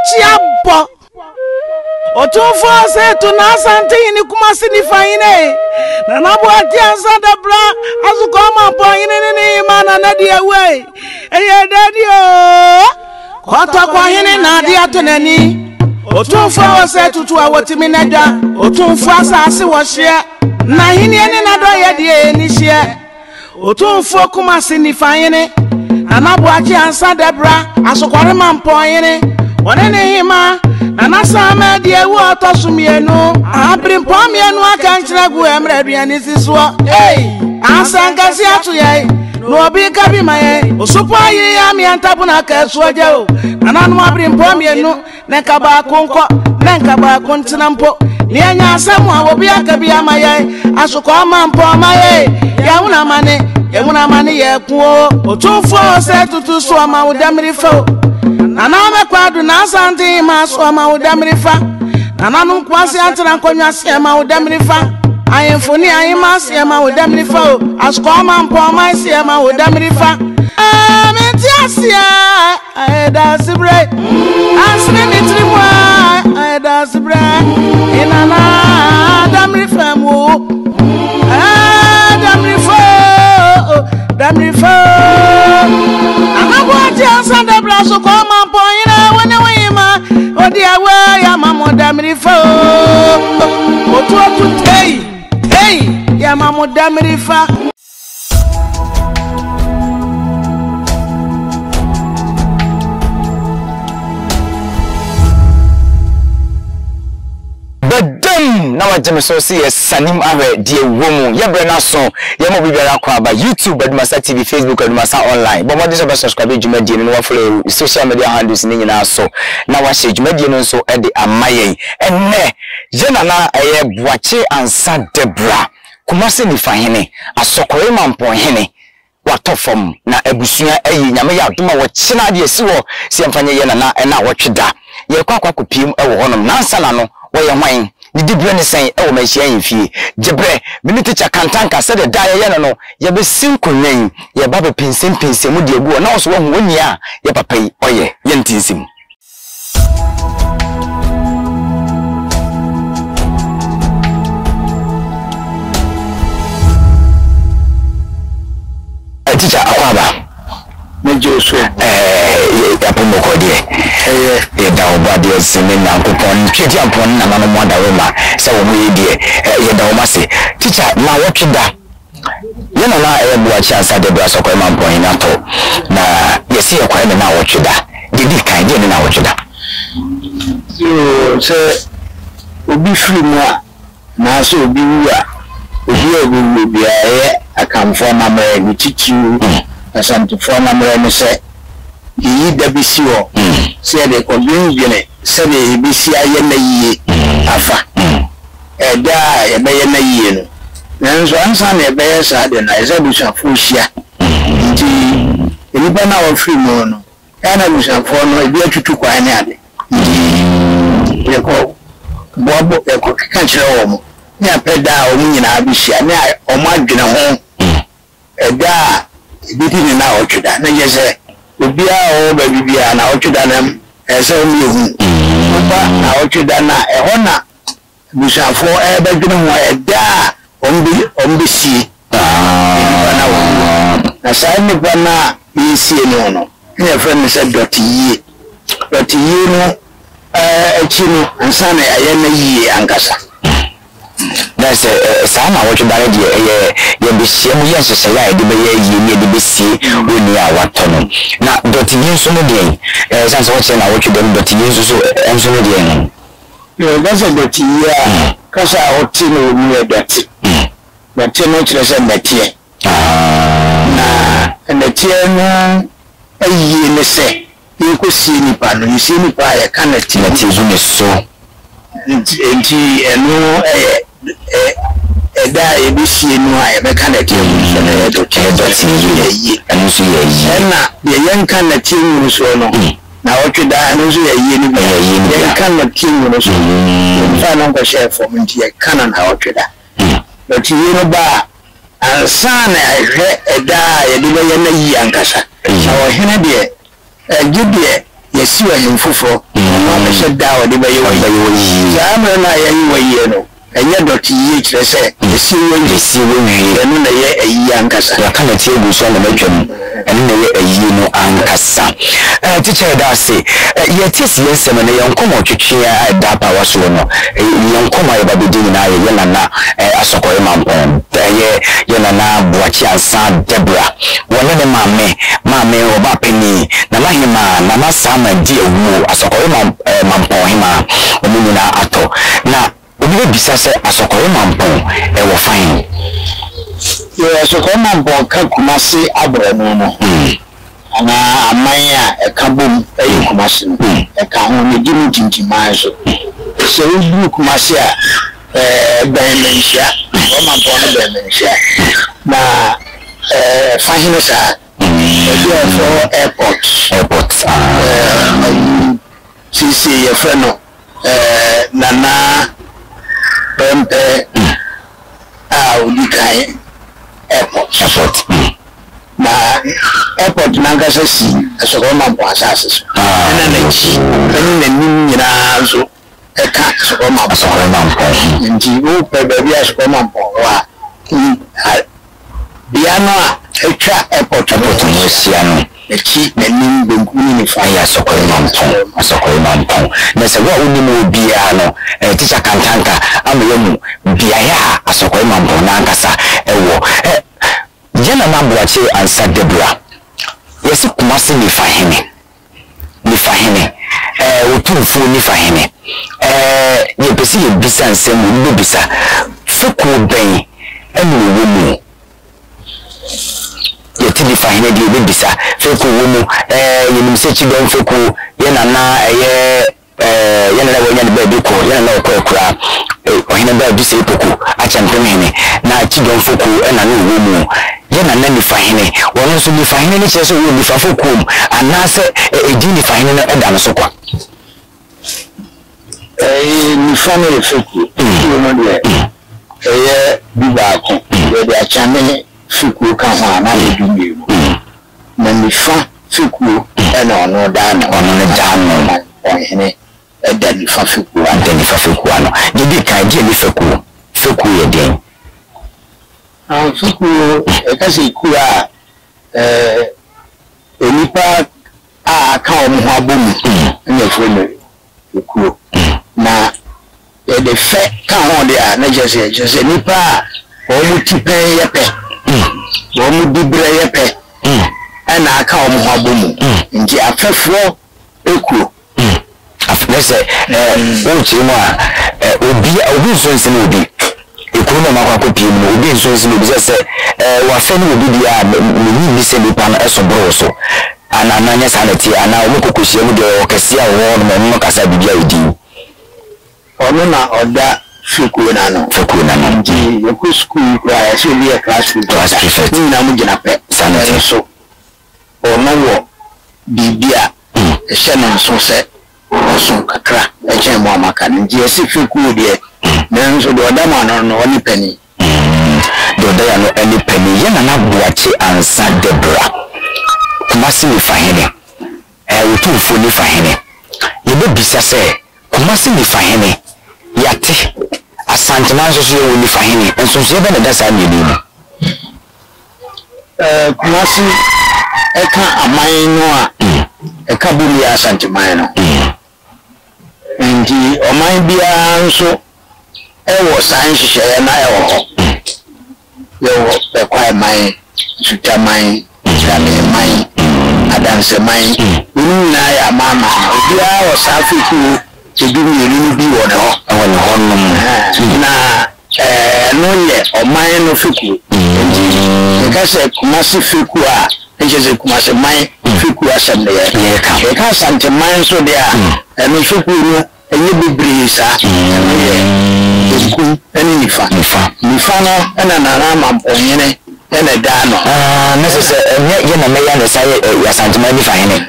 chiabo otumfo se to na asante ni kumasi ni fine na nabo ati ansada bra azuko ma boyine ni mana na dia we eye daddy o kwata kwa hene na dia to nani otumfo se tutu a wotimi nadwa otumfo asase wo hye na hene ni na do ye die ni hye otumfo kumasi ni fine na nabo ati ansada bra asokore ma mpoyine one ne hima na nasama die wo to sumienu abrim pomienu aka nchira gu emre aduane sisuo asangasi atu ye no obi ka bi maye osupo ayi ya mi antabu na ka suoje o ananu abrim pomienu ne ka ba konko ne ka ba kontina mpo ni anya asemu a obi aka bi amaye asoko ama mpo amaye ya una mane ye kuo otumfo se tutu so ama udamiri fo Nana me kwadu na santi ma so ma udamrifa nana nu kwase antran konwa se ma udamrifa ayemfoni ayima se ma udamrifa o asko ma mpo ma se ma udamrifa meti asia aida sibre asne mitriwa aida sibre inana damrifa mo damrifa Anabwati ansanda blaso kwa mampo ina wane wima Odi awe ya mamo damrifa Otu hey ya mamo damrifa na wajeme so see sanim awe die womu ye bre na so ye mo bibia kwa ba YouTube Adumasa TV Facebook Adumasa online bo mo dey subscribe dwumadie no wa follow social media handles ni nyina so na wa share dwumadie no so e de amaye enne je na eye Boakye Ansa Debra Kumasi ni fahene asokore mampo hene watofom na ebusua eyi nyame ya aduma wo china de esiwo se mfanye ye na na wotweda ye kwa kopiem ewo honom na ansala no wo ye hwan Didi bre ne sen e wo mahia yemfie jebre mini teacher kantanka se de da ye no ye be sinkonwen ye ba be pensem mu de agu na wo so wo woni a ye papa yi oye ye ntinsim teacher akwaba Mejoso yapomo kodie da obade sene na nkopon tweti ampon na mama mo da wema se wo mo yedie ye da wo mase teacher na wotweda ye na Boakye Ansa Debra sokoi mampon na to na yesi ye kwa na wotweda didi kan je na wotweda so obi free mo na so obi wu a obi obi bia ye akamfo na mara ni titu Asante for na mara ni se yi da bisi wo se de ko binjene se de bisi aye na yiye afa da ye be ye na yiye no nanso ansa na be ye sa de na eza busafo hia nti enipa na wo free mo no na busafo no ebi atutu kwa ne ade ye ko bobo e ko kan kire wo mo ni apeda o mu nyina abihia ni o mo adwene ho da Biti ni na otweda na yese obia o ba bibia na otweda na ese o mehu oba na otweda na ehona busafo e ba dwene ho eda ombi si na wo na sai ni bana yesi ni no ne friend se dotiye no chino ansa na ya na yi ankasa that's sama wotweda de ye bihia mu yes se ya de be ye ni de besie oni a watono na dotiye so no de sanso wotche na wotweda dotiye so enso no de no yo that's a dotiye kasa oti no mu edati but no kire se metie na metie no ayi ne se ko si ni pa no si ni pa ya kanati na tie zo ne so enti eno da ebisi no a be kanati mu so na do doti yi eno so yi na ye yanka na tie mu so no na otweda eno so yi ni be yi yanka na tie mu so fa no ko share for nti ye kana na otweda but yi no ba ansa na ehwe eda ye de ye na yi ankasa na o hene de gidie ye si wa hemfofo ma se da o de ba yo ya ma na ya yi waye no enye dot yi kire se esi wo wi enu na ye ayi ankasa ya kana tie bu so na matwam enu na ye ayi no ankasa teacher da say ye tisi yesem na ye nkomo twetwe da pa waso no ye nkomo ye ba bedi na ye na asokore mampon ye na boachi ansa Debra wona ne maame oba peni na mahima na masama di ewu asokore mampon hima omu na ato na obi bisa se asokore mampon wo fine ye asokore mampon ka Kumasi abranu no ana amanya e ka bom e Kumasi no e ka ho ne dimu tintiman so se ubu Kumasi a ben menhia o mampon no ben menhia na fahine sa for airport sisi ye freno nana pempe udikai airport na airport nanga sasi asoko mampo asase na nechi na nyina zo eka asoko mampo nti o pe baby asoko mampo wa biano a etwa airport no siano echi na nim benkuni ni fire asoko mampo na se wa onimu obia no teacher kantanka ameyemu biaya asoko mampo na ankasa ewo Jana mambuache ansa Debra yesi Kumasi ni fahene utufu ni fahene ye pesi ye bisa nsemu ni bisa feku ben enu womu ye tidi fahene di ye bisa feku womu ye nimsechi don feku ye nana ye nana wonya ni baby ko ye nana okura ohina ba bisa ipoku acha mpemene na chi don feku ena no womu yana na nifahine wono so nifahine ni cheso wo nifafo kom anase edi nifahine na eda no so kwa nifane feku wono de biba ko de achane feku ka ho ana edu mi na nifa feku ena ono da no ohine eda nifa feku ano de ka je ni feku ye den fuku ekasi kura onipa aka omo abomu na freno okuo na de fe ka ho de a na jese nipa omo tipen yepe omo dibre yepe ana aka omo abomu nti afefro okuo afese wo chimo a obi so nse na obi ekunu makwa ko pie mu obi nso nso obi se wa fe ni obi dia ni se ni pa na eso bro so ana nanya sanati ana o kokosie mu de o kese a wo no mo kasa bibia edi ono na oda fuku na no nti yoku school kwa so bi class prefect ni na mu gina pe sanati so ono wo bibia ehye no nso se so kakra eche mo amaka nti esi fuku de nanso do dama no oni penny do da no any penny yana na buache ansa Debra Kumasi ni fahene utufu ni fahene yebe bisa se Kumasi ni fahene yate asante manso so ye ni fahene enso so ye be na dasa mi ni Kumasi eka aman no a eka bumi asante man no nti oman bia nso ewo science share na ewo yo be kwa mai suta mai jame mai adanse mai na ya mama bia wo safi ku edu ni bi wo ne ho na no ye oman no fiku nti se Kumasi fiku a nje Kumasi mai fiku asem ye ka sante man so dia eno fiku no enye bibiri sa ku eni nifa no ena na mamponyene ena da no necessary ye na meya na say ya santima nifa hene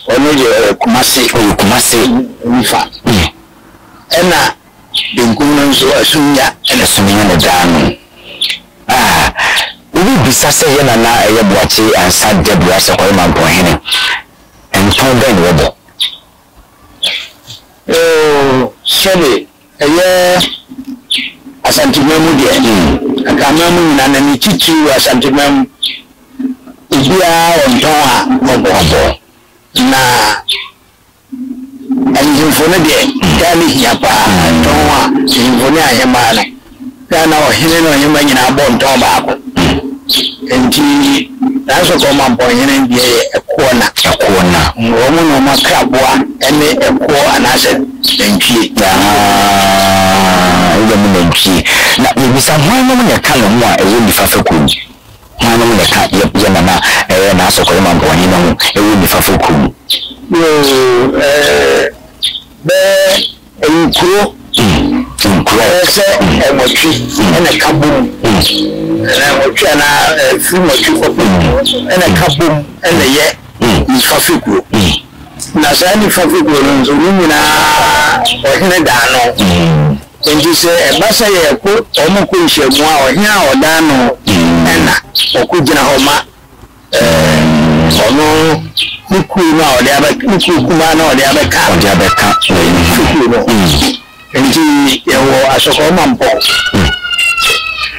ono je Kumasi nifa ena denkuno nso asunya ena sunya na da no ubi bisa se ye na eye boache ansa Debra se ko mamponyene enton ben wobo especially asantimemu de akamemu na ni chichi asantimemu ibia ontonwa obobo na ayimfone de dali hiapa tonwa ayimfone ahemana kana ohene no hema nyina bonton baako enti naso ko mampo hene de ekona ngomo no makraboa ene eko anase ntie uga mu ntie na bisa hwan no ne ka no mu a ewo nifa fakum hwan no ne ka ye na na so ko mampo hene no ewo nifa fakum be enkuro se emotwi ene kabum na emotwi na fi motwi ko ene kabum ene ye nifa fakum na sani fafikuro nzo nyina ohene dano enji se ebasa ye ko omo ko nhemu a ohene a odano ena okugina homa ono niku na ode abeka niku kuma na ode abeka fafikuro enji yewo asoko mampo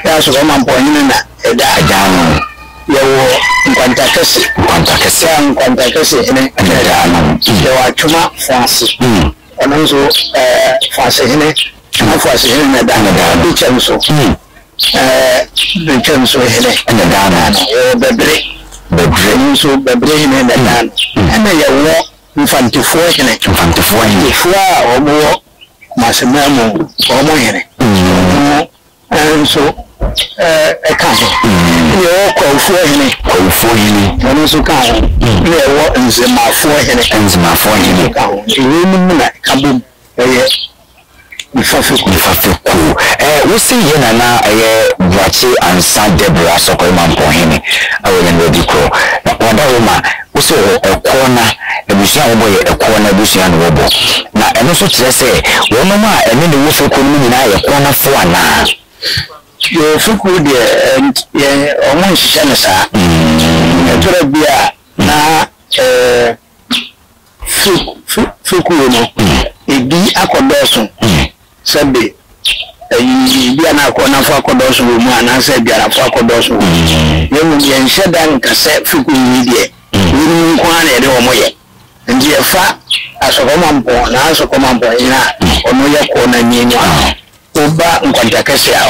ya asoko mampo nyina na edano yewo nkwantakese ene yewo atuma fasi ononzo fasi ene afasi ene na dana bichamso bichamso ene na dana bebre nso bebre ene na dana ene yewo mfantifo ene omo masemamo omo ene nso ekaho ye kwafo hene ono so kaho ye wo nzemafo hene kaho ni na kabum ye nifafiku we see ye na Brachi ansa Deborah so ko mampo hene awe na di ko wada wo ma wo so ekona ebusia wo boye ekona ebusia no wo bo na eno so kire se wo no ma ene ne wo fiku no nyina ye kona fo ana yo fiku de ye omo hihye ne sa etora bia na fiku no ebi akodoso sabe bia na akona fo akodoso mu ana se biara fo akodoso ye mu ye nheda nka se fiku ni de ni nko ana ye de omo ye ndi ye fa asokoma mpo na asokoma mpo ina ono ye ko na nyenya oba nkwantakese a